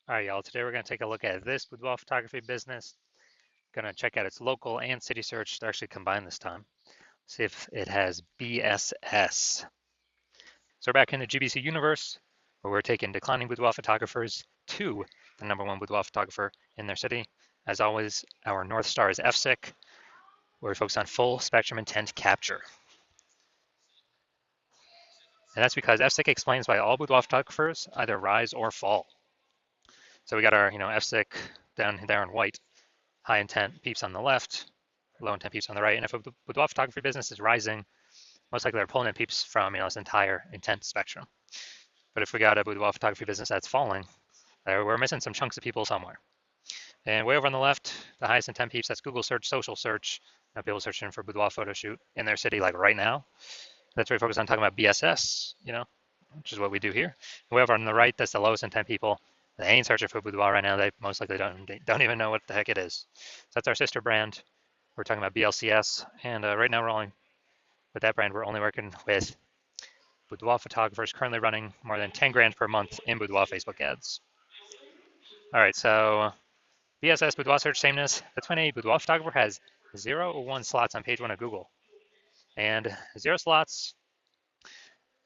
All right, y'all. Today we're going to take a look at this boudoir photography business. Going to check out its local and city search. They're actually combined this time. See if it has BSS. So we're back in the GBC universe, where we're taking declining boudoir photographers to the #1 boudoir photographer in their city. As always, our North Star is FSIC, where we focus on full spectrum intent capture. And that's because FSIC explains why all boudoir photographers either rise or fall. So we got our, FSIC down there in white. High intent peeps on the left, low intent peeps on the right. And if a boudoir photography business is rising, most likely they're pulling in peeps from this entire intent spectrum. But if we got a boudoir photography business that's falling, we're missing some chunks of people somewhere. And way over on the left, the highest intent peeps, that's Google search, social search. People searching for boudoir photo shoot in their city, like right now. That's where we focus on talking about BSS, which is what we do here. Way over on the right, that's the lowest intent people. They ain't searching for boudoir right now. They most likely don't even know what the heck it is. So that's our sister brand. We're talking about BLCS, and right now with that brand, we're only working with boudoir photographers currently running more than 10 grand per month in boudoir Facebook ads. All right, so BSS, boudoir search sameness. That's when a boudoir photographer has 0 or 1 slots on page 1 of Google. And 0 slots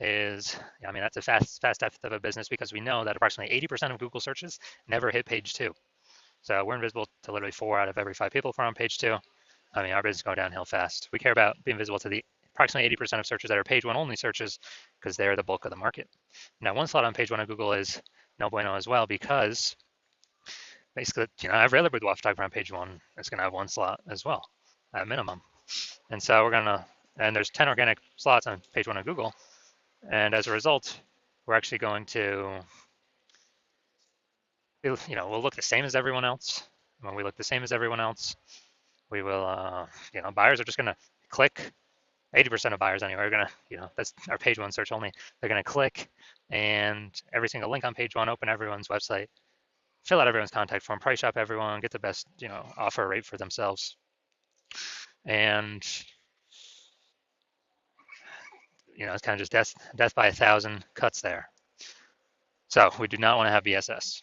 is, that's a fast death of a business, because we know that approximately 80% of Google searches never hit page 2. So we're invisible to literally 4 out of every 5 people if we're on page 2. Our business is going downhill fast. We care about being visible to the approximately 80% of searches that are page 1 only searches, because they're the bulk of the market. Now, 1 slot on page 1 of Google is no bueno as well, because basically, every other boudoir photographer on page 1 is going to have 1 slot as well, at minimum. And so and there's 10 organic slots on page 1 of Google. And as a result, we're actually going to, we'll look the same as everyone else. When we look the same as everyone else, we will, buyers are just going to click. 80% of buyers anyway are going to, that's our page 1 search only. They're going to click, and every single link on page 1, open everyone's website, fill out everyone's contact form, price shop everyone, get the best, offer rate for themselves. And, it's kind of just death by 1,000 cuts there. So we do not want to have BSS.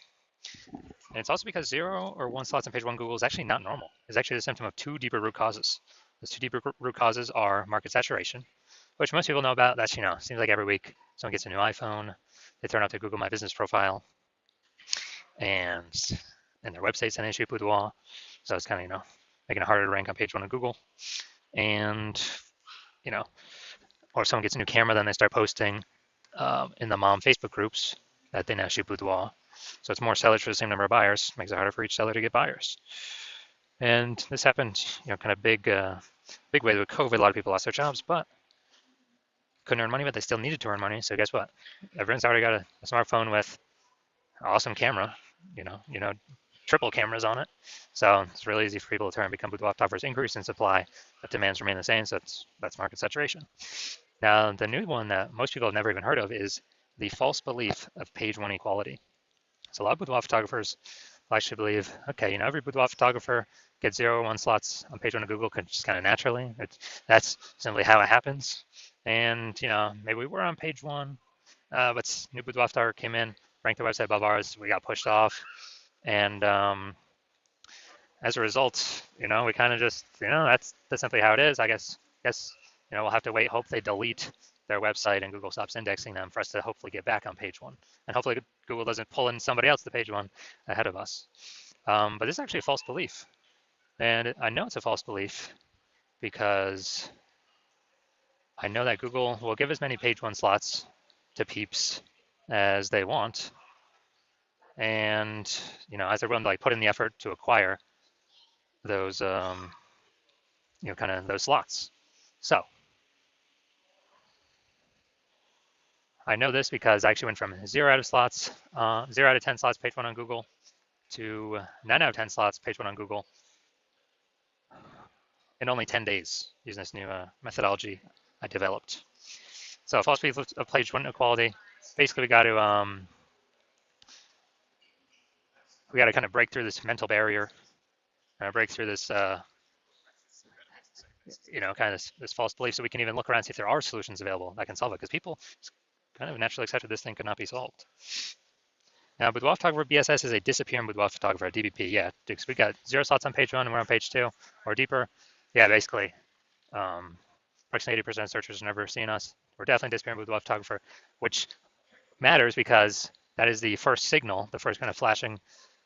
And it's also because 0 or 1 slots on page 1 Google is actually not normal. It's actually a symptom of 2 deeper root causes. Those 2 deeper root causes are market saturation, which most people know about. That's, seems like every week someone gets a new iPhone, they turn out their Google My Business profile, and their website's an issue boudoir. So it's kind of, making it harder to rank on page 1 of Google. And, or someone gets a new camera, then they start posting in the mom Facebook groups that they now shoot boudoir. So it's more sellers for the same number of buyers, makes it harder for each seller to get buyers. And this happened, kind of big way with COVID. A lot of people lost their jobs, but couldn't earn money, but they still needed to earn money. So guess what? Everyone's already got a smartphone with an awesome camera, triple cameras on it. So it's really easy for people to turn and become boudoir photographers. Increase in supply, but demands remain the same. So that's market saturation. Now, the new one that most people have never even heard of is the false belief of page 1 equality. So a lot of boudoir photographers actually believe, okay, every boudoir photographer gets 0 or 1 slots on page 1 of Google just kind of naturally. That's simply how it happens. And, maybe we were on page 1, but new boudoir photographer came in, ranked the website above ours, we got pushed off. And as a result, we kind of just, that's simply how it is. I guess, we'll have to wait, hope they delete their website and Google stops indexing them for us to hopefully get back on page 1. And hopefully Google doesn't pull in somebody else to page 1 ahead of us. But this is actually a false belief. And I know it's a false belief because I know that Google will give as many page 1 slots to peeps as they want. And, as they're willing to put in the effort to acquire those, kind of those slots. So I know this because I actually went from 0 out of 10 slots page 1 on Google to 9 out of 10 slots page 1 on Google in only 10 days using this new methodology I developed. So false belief of page 1 equality. Basically, we got to kind of break through this mental barrier, break through this kind of this false belief, so we can even look around and see if there are solutions available that can solve it, because people kind of naturally accepted this thing could not be solved. Now, Boudoir Photographer BSS is a disappearing Boudoir Photographer, DBP. Yeah, because we got 0 slots on page 1 and we're on page 2 or deeper. Yeah, basically, approximately 80% of searchers have never seen us. We're definitely disappearing Boudoir Photographer, which matters because that is the first signal, the first kind of flashing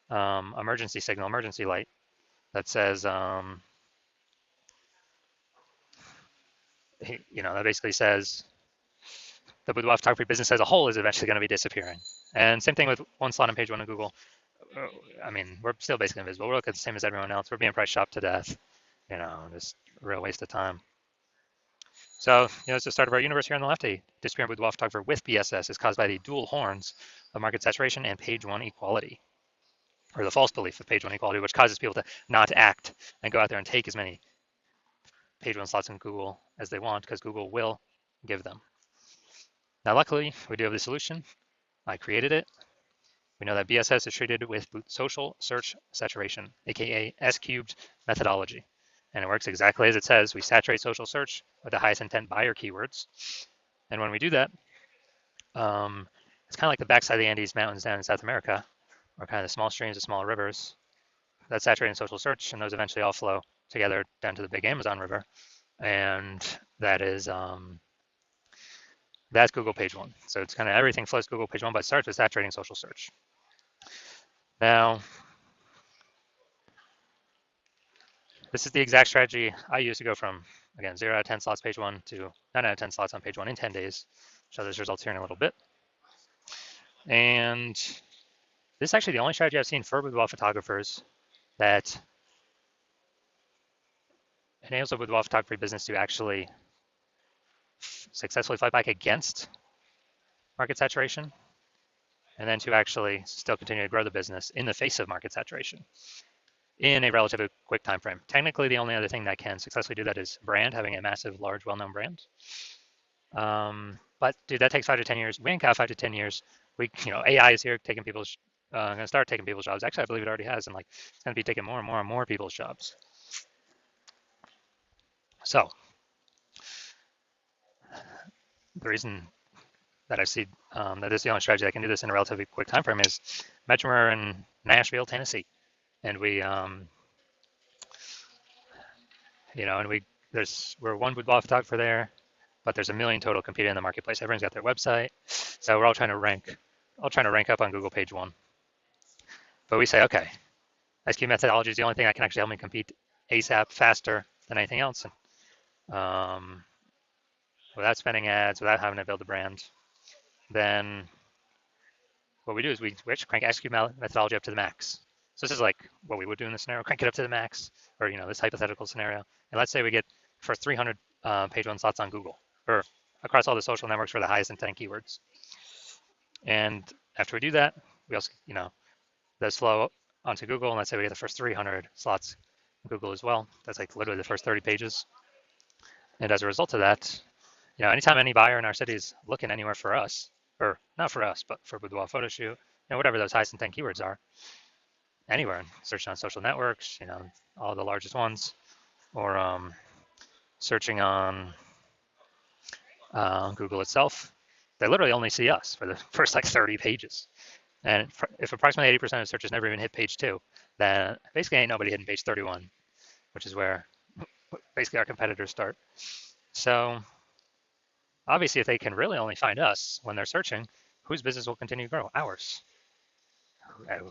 emergency signal, emergency light that says, that basically says the boudoir photography business as a whole is eventually going to be disappearing. And same thing with 1 slot on page 1 of Google. I mean, we're still basically invisible. We're looking the same as everyone else. We're being price shopped to death. Just a real waste of time. So, it's the start of our universe here on the left. A disappearing boudoir photographer with BSS is caused by the dual horns of market saturation and page 1 equality, or the false belief of page 1 equality, which causes people to not act and go out there and take as many page 1 slots in Google as they want, because Google will give them. Now, luckily, we do have the solution. I created it. We know that BSS is treated with social search saturation, aka S-cubed methodology. And it works exactly as it says. We saturate social search with the highest intent buyer keywords. And when we do that, it's kind of like the backside of the Andes Mountains down in South America, or kind of the small streams, the small rivers. That's saturating social search, and those eventually all flow together down to the big Amazon River. And that is that's Google page 1. So it's kind of everything flows to Google page 1, but it starts with saturating social search. Now, this is the exact strategy I use to go from, again, 0 out of 10 slots page 1 to 9 out of 10 slots on page 1 in 10 days. Show those results here in a little bit. And this is actually the only strategy I've seen for boudoir photographers that enables a boudoir photography business to actually successfully fight back against market saturation, and then to actually still continue to grow the business in the face of market saturation in a relatively quick time frame. Technically, the only other thing that can successfully do that is brand, having a massive, large, well-known brand. But dude, that takes 5 to 10 years. We ain't got 5 to 10 years. AI is here taking people's, going to start taking people's jobs. Actually, I believe it already has, and it's going to be taking more and more and more people's jobs. So the reason that I see that this is the only strategy that can do this in a relatively quick time frame is imagine we're in Nashville, Tennessee, and we're one boudoir photographer there, but there's a million total competing in the marketplace. Everyone's got their website, so we're all trying to rank up on Google page 1. But we say, okay, SQ methodology is the only thing that can actually help me compete ASAP, faster than anything else, and without spending ads, without having to build a brand. Then what we do is we actually crank SQ methodology up to the max. So this is like what we would do in this scenario, crank it up to the max, or this hypothetical scenario. And let's say we get for 300 page 1 slots on Google, or across all the social networks for the highest intent keywords. And after we do that, we also, those flow onto Google, and let's say we get the first 300 slots on Google as well. That's like literally the first 30 pages. And as a result of that, anytime any buyer in our city is looking anywhere for us, or not for us, but for boudoir photo shoot, whatever those highest intent keywords are, anywhere, searching on social networks, all the largest ones, or searching on Google itself, they literally only see us for the first 30 pages. And if approximately 80% of searches never even hit page 2, then basically ain't nobody hitting page 31, which is where basically our competitors start. So obviously, if they can really only find us when they're searching, whose business will continue to grow? Ours.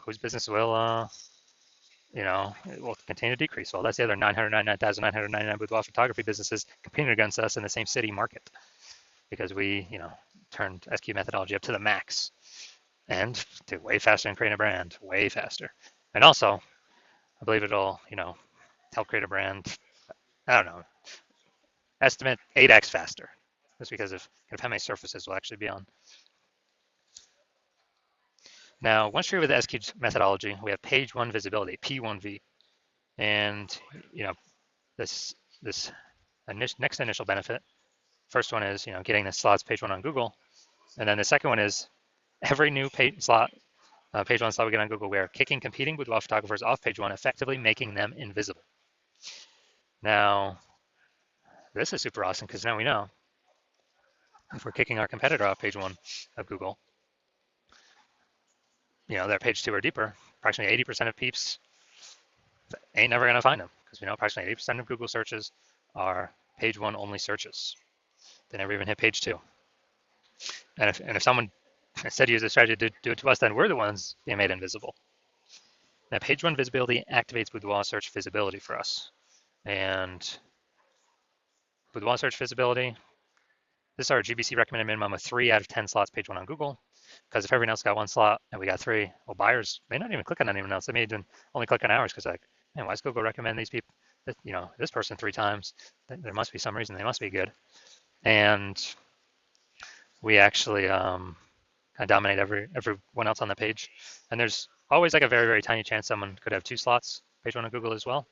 Whose business will will continue to decrease. Well, that's the other 999,999 boudoir photography businesses competing against us in the same city market, because we, turned SQ methodology up to the max and do way faster than creating a brand, way faster. And also, I believe it'll, help create a brand, I don't know, estimate 8x faster, just because of how many surfaces we'll actually be on. Now, once you're with the SQ methodology, we have page 1 visibility, P1V. And, this next initial benefit, first one is, getting the slots page 1 on Google. And then the second one is every new page 1 slot we get on Google, we are kicking competing boudoir photographers off page 1, effectively making them invisible. Now, this is super awesome because now we know if we're kicking our competitor off page 1 of Google, they're page 2 or deeper, approximately 80% of peeps ain't never going to find them because we know approximately 80% of Google searches are page 1 only searches. They never even hit page 2. And if someone instead used a strategy to do it to us, then we're the ones being made invisible. Now, page 1 visibility activates Boudoir search visibility for us. And Boudoir search visibility, this is our GBC recommended minimum of 3 out of 10 slots page 1 on Google. Because if everyone else got 1 slot and we got 3, well, buyers may not even click on anyone else. They may even only click on ours because like, man, why does Google recommend these people, this person 3 times? There must be some reason they must be good. And we actually kind of dominate everyone else on the page. And there's always like a very, very tiny chance someone could have 2 slots page 1 on Google as well.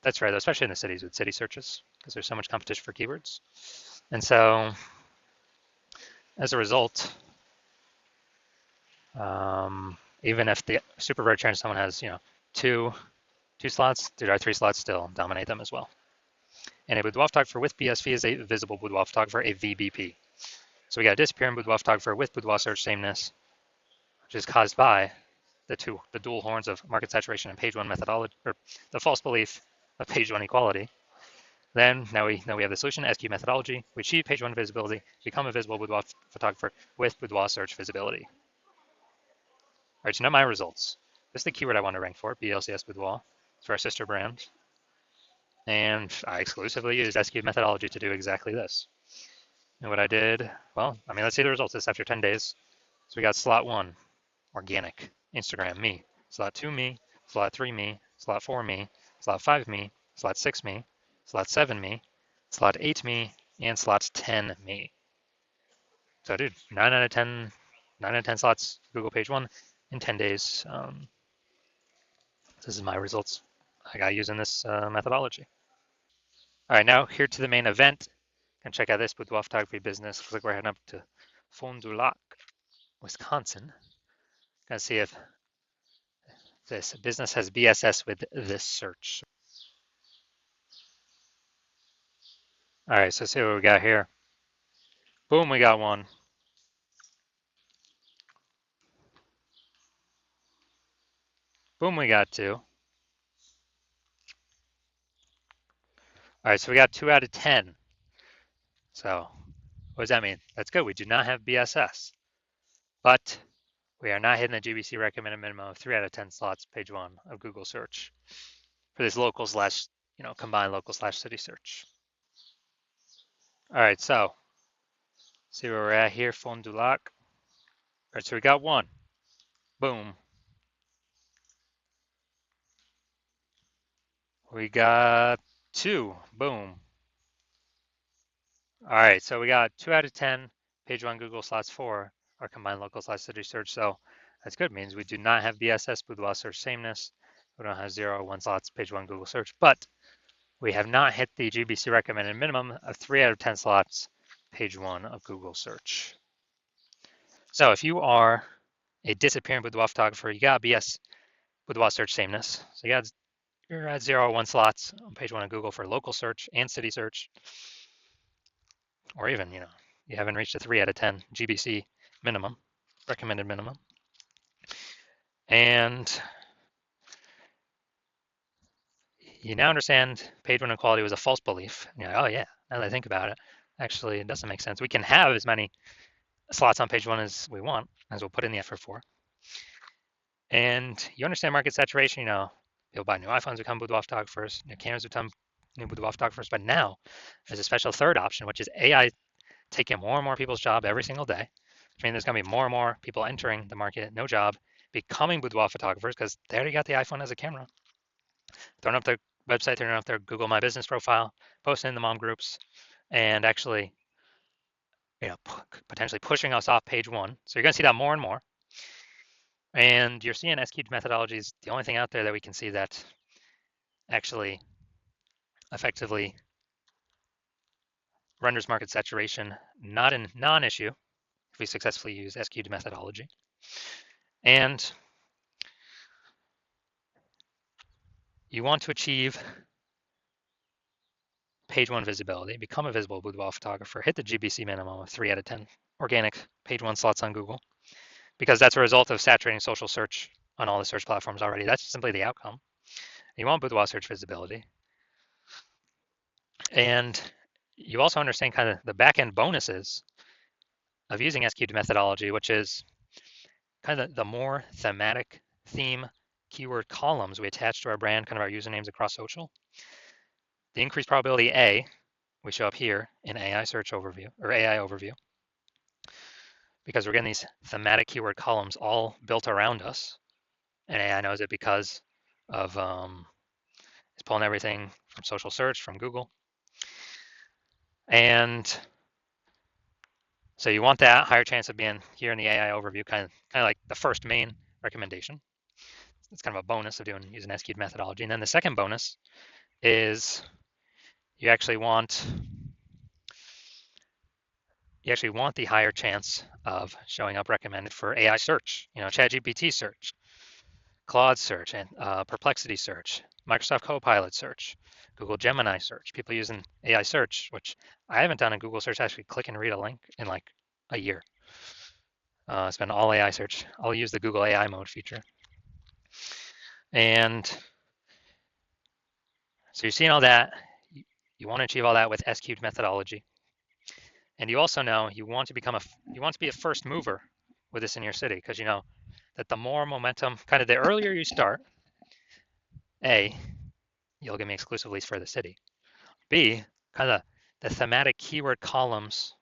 That's rare, though, especially in the cities with city searches because there's so much competition for keywords. And so as a result, even if the super rare chance someone has, two slots, there are 3 slots still dominate them as well. And a Boudoir photographer with BSV is a visible Boudoir photographer, a VBP. So we got a disappearing Boudoir photographer with Boudoir search sameness, which is caused by the dual horns of market saturation and page 1 methodology, or the false belief of page 1 equality. Then now we have the solution, SQ methodology. We achieve page 1 visibility, become a visible Boudoir photographer with Boudoir search visibility. All right, so now my results. This is the keyword I want to rank for, BLCS Boudoir. It's for our sister brand. And I exclusively used SQ methodology to do exactly this. And what I did, well, let's see the results. This after 10 days. So we got slot 1, organic, Instagram, me. Slot 2, me. Slot 3, me. Slot 4, me. Slot 5, me. Slot 6, me. Slot 7, me. Slot 8, me. And slot 10, me. So dude, 9 out of 10 slots Google page 1 in 10 days. This is my results I got using this methodology. All right, now here to the main event. And check out this Boudoir photography business. Looks like we're heading up to Fond du Lac, Wisconsin. Gonna see if this business has BSS with this search. All right, so see what we got here. Boom, we got 1. Boom, we got 2. All right, so we got 2 out of 10. So what does that mean? That's good. We do not have BSS, but we are not hitting the GBC recommended minimum of 3 out of 10 slots, page 1 of Google search for this local slash, combined local slash city search. All right, so see where we're at here, Fond du Lac. All right, so we got 1. Boom. We got 2. Boom. All right, so we got 2 out of 10, page 1 Google slots 4, our combined local slash city search. So that's good. It means we do not have BSS, Boudoir search sameness. We don't have 0 or 1 slots, page 1 Google search, but we have not hit the GBC recommended minimum of 3 out of 10 slots, page 1 of Google search. So if you are a disappearing Boudoir photographer, you got BS Boudoir search sameness. So you're at 0 or 1 slots on page 1 of Google for local search and city search. Or even, you haven't reached a 3 out of 10 GBC minimum, recommended minimum. And you now understand page 1 equality was a false belief. And you're like, oh yeah, now that I think about it, actually it doesn't make sense. We can have as many slots on page 1 as we want, as we'll put in the effort for. And you understand market saturation, people buy new iPhones become Boudoir photographers, new cameras become new Boudoir photographers, but now there's a special third option, which is AI taking more and more people's job every single day, which means there's going to be more and more people entering the market, no job, becoming boudoir photographers because they already got the iPhone as a camera, throwing up their website, throwing up their Google My Business profile, posting in the mom groups, and actually, potentially pushing us off page 1. So you're going to see that more and more. And you're seeing SQ methodology is the only thing out there that we can see that actually effectively renders market saturation not a non-issue if we successfully use SQ methodology. And you want to achieve page 1 visibility, become a visible boudoir photographer, hit the GBC minimum of 3 out of 10 organic page 1 slots on Google. because that's a result of saturating social search on all the search platforms already. That's simply the outcome. You want Boudoir search visibility. And you also understand kind of the back-end bonuses of using SQ'd methodology, which is kind of the more thematic theme keyword columns we attach to our brand, kind of our usernames across social, the increased probability A, we show up here in AI search overview or AI overview, because we're getting these thematic keyword columns all built around us. And AI knows it because of it's pulling everything from social search, from Google. And so you want that higher chance of being here in the AI overview, kind of like the first main recommendation. It's kind of a bonus of using SQ'd methodology. And then the second bonus is you actually want the higher chance of showing up recommended for AI search, ChatGPT search, Claude search, and Perplexity search, Microsoft Copilot search, Google Gemini search, people using AI search, which I haven't done in Google search, actually click and read a link in like a year. It's been all AI search. I'll use the Google AI mode feature. And so you're seeing all that. You want to achieve all that with SQ'd methodology. And you also know you want to be a first mover with this in your city, because you know that the more momentum, kind of the earlier you start, A, you'll give me exclusive leads for the city. B, kind of the thematic keyword columns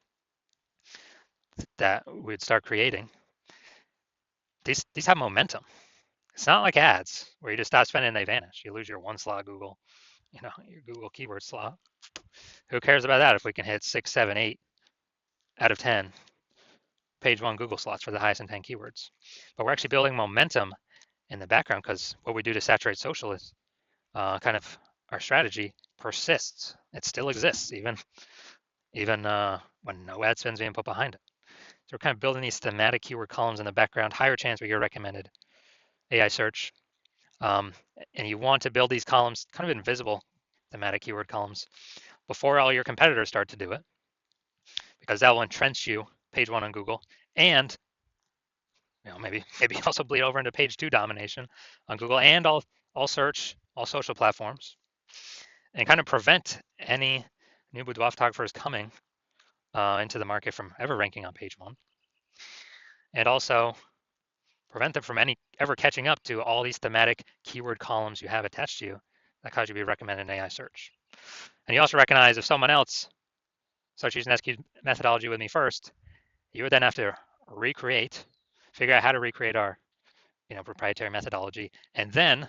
that we'd start creating, these have momentum. It's not like ads where you just stop spending and they vanish. You lose your one slot Google, your Google keyword slot. Who cares about that if we can hit 6, 7, 8 out of 10 page one Google slots for the highest intent keywords? But we're actually building momentum in the background, because what we do to saturate social is kind of our strategy persists. It still exists even when no ad spend's being put behind it. So we're kind of building these thematic keyword columns in the background, higher chance we get recommended AI search. And you want to build these columns, kind of invisible thematic keyword columns, before all your competitors start to do it, because that will entrench you page one on Google, and maybe also bleed over into page two domination on Google and all search, all social platforms, and kind of prevent any new boudoir photographers coming into the market from ever ranking on page one, and also prevent them from ever catching up to all these thematic keyword columns you have attached to you that cause you to be recommended in AI search. And you also recognize if someone else starts using SQ methodology with me first, you would then have to figure out how to recreate our proprietary methodology, and then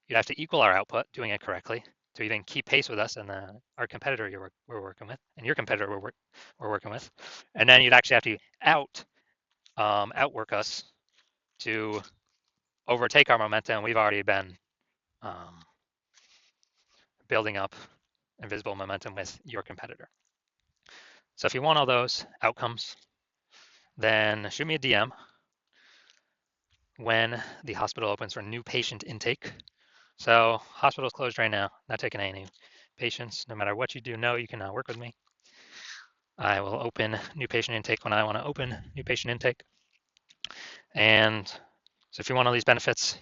you'd have to equal our output doing it correctly to even keep pace with us and our competitor we're working with, and your competitor we're working with. And then you'd actually have to outwork us to overtake our momentum we've already been building up invisible momentum with your competitor. So if you want all those outcomes, then shoot me a DM when the hospital opens for new patient intake. So hospital's closed right now, not taking any patients. No matter what you do, you can work with me. I will open new patient intake when I want to open new patient intake. And so if you want all these benefits,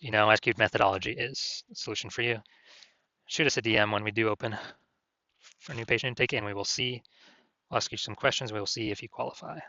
SQ'd methodology is the solution for you. Shoot us a DM when we do open for new patient intake, and we will see. I'll ask you some questions. We will see if you qualify.